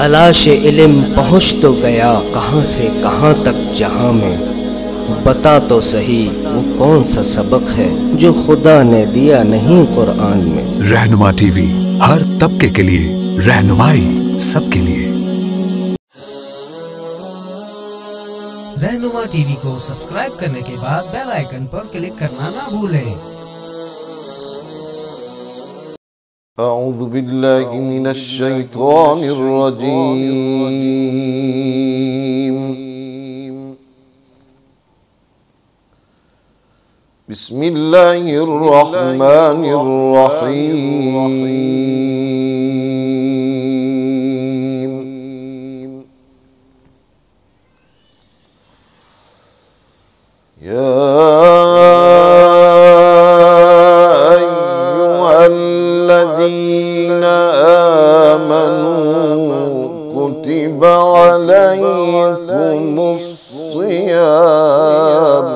तलाश इल्म पहुँच तो गया कहाँ से कहाँ तक जहाँ में। बता तो सही वो कौन सा सबक है जो खुदा ने दिया नहीं कुरान में। रहनुमा टीवी, हर तबके के लिए रहनुमाई सबके लिए। रहनुमा टीवी को सब्सक्राइब करने के बाद बेल आइकन पर क्लिक करना ना भूलें। अऊज़ु बिल्लाहि मिनश शैतानिर रजीम। बिस्मिल्लाहिर रहमानिर रहीम। या अय्युहल्लज़ीना आमनू कुतिबा अलैकुमुस सियाम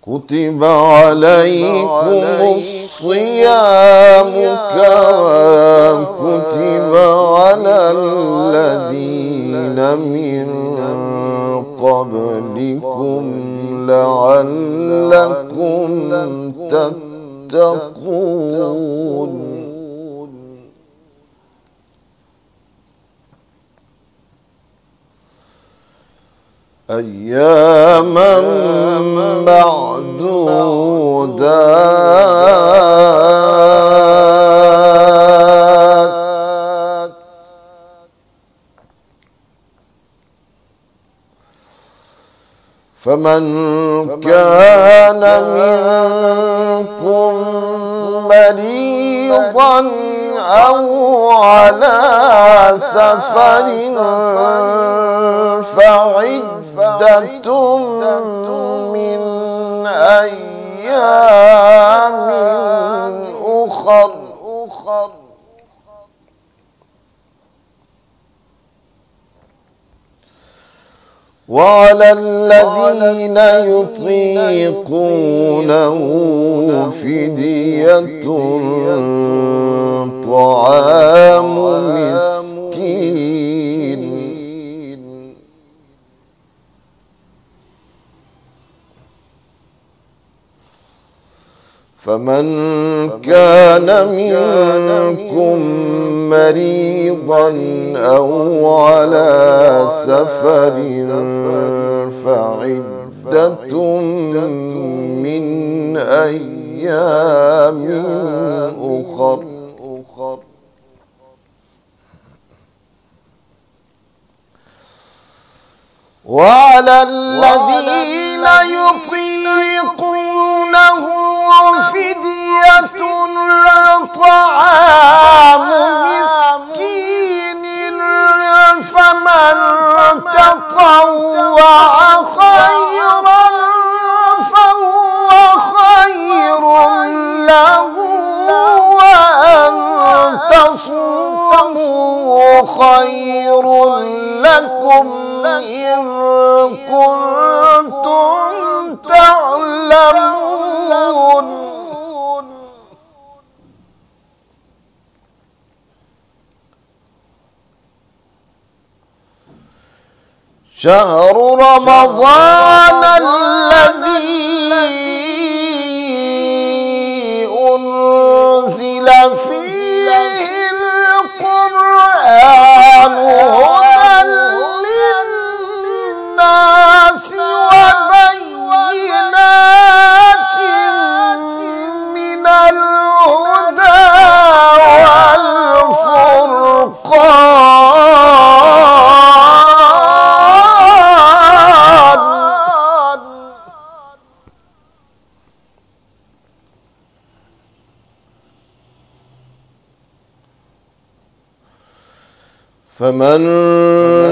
كتب عليكم الصيام كما كتب على الذين من قبلكم لعلكم تتقون أياما معدودات فمن كان منكم مريضا أو على سفر فعدة من أيام أخر وعلى الذين يطيقونه فدية طعام مسكين فمن كان منكم مريضا أو على سفر فعدة من أيام أخر وعلى الذين يطيقونه فدية طعام مسكين فمن تطوع خيرا فهو خير له وأن تصوموا خير لكم إن كنتم تعلمون شهر رمضان الذي أنزل فيه القرآن هدى للناس وبينات من الهدى والفرقان فمن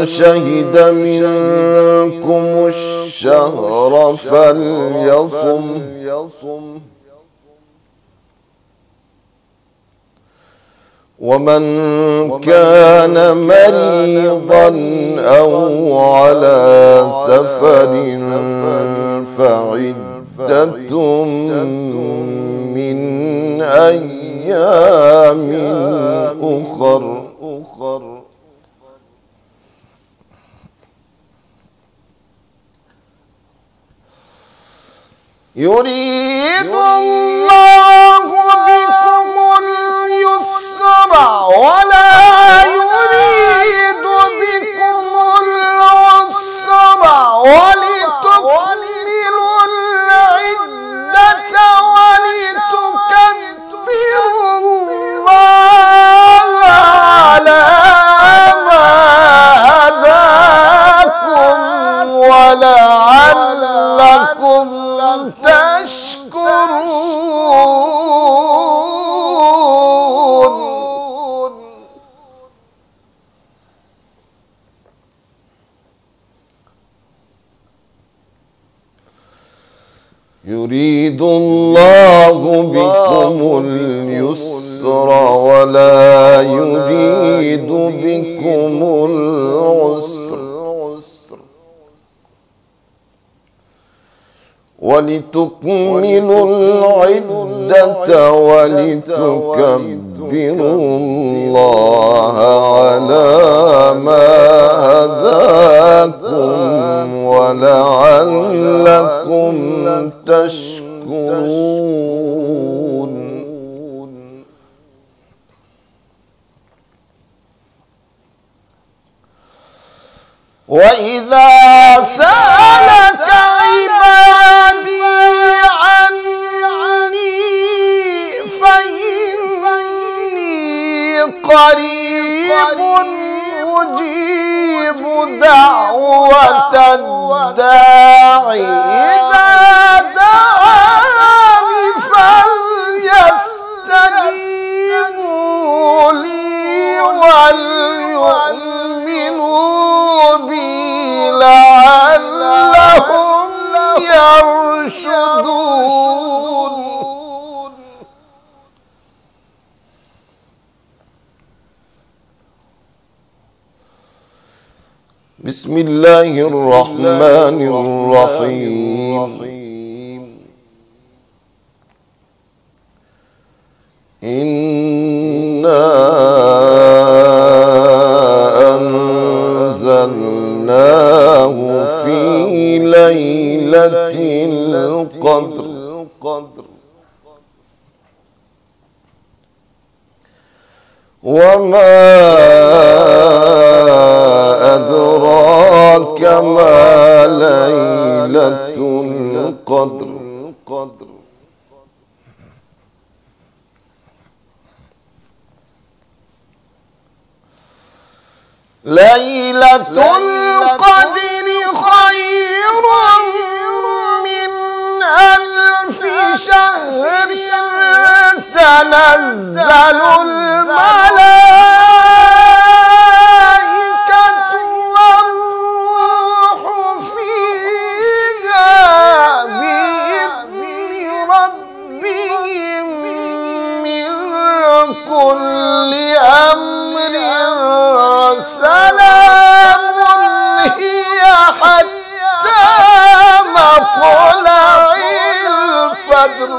شهد منكم الشهر فليصم ومن كان مريضا أو على سفر فعدة من أيام أخر. يريد الله بكم اليسر ولا يريد بكم العسر ولتكملوا العدة ولتكبروا الله على ما هداكم ولعلكم تشكرون. يريد الله بكم اليسر ولا يريد بكم العسر ولتكملوا العدة ولتكبروا الله على ما هداكم ولعلكم تشكرون. وإذا سألك عبادي عني فإني قريب أجيب دعوة الداعي إذا دعاني فليستجيبوا لي وليؤمنوا بي لعلهم يرشدون. بسم الله الرحمن الرحيم. إنا أنزلناه في ليلة القدر وما أدراك ما ليلة القدر. ليلة القدر خير من 1000 شهر تنزل الملائكة والروح فيها بإذن ربهم من كل أمر سلام هي حتى مطلع الفجر.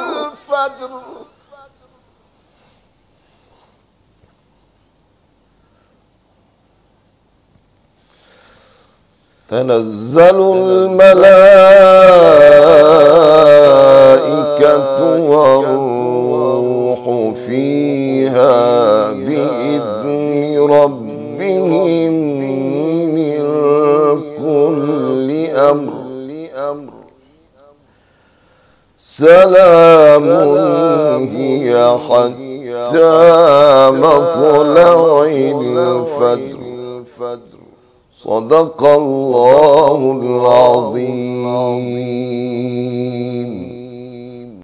تنزل الملائكة والروح فيها بإذن ربهم من كل أمر سلام هي حتى مطلع الفجر. صدق الله العظيم.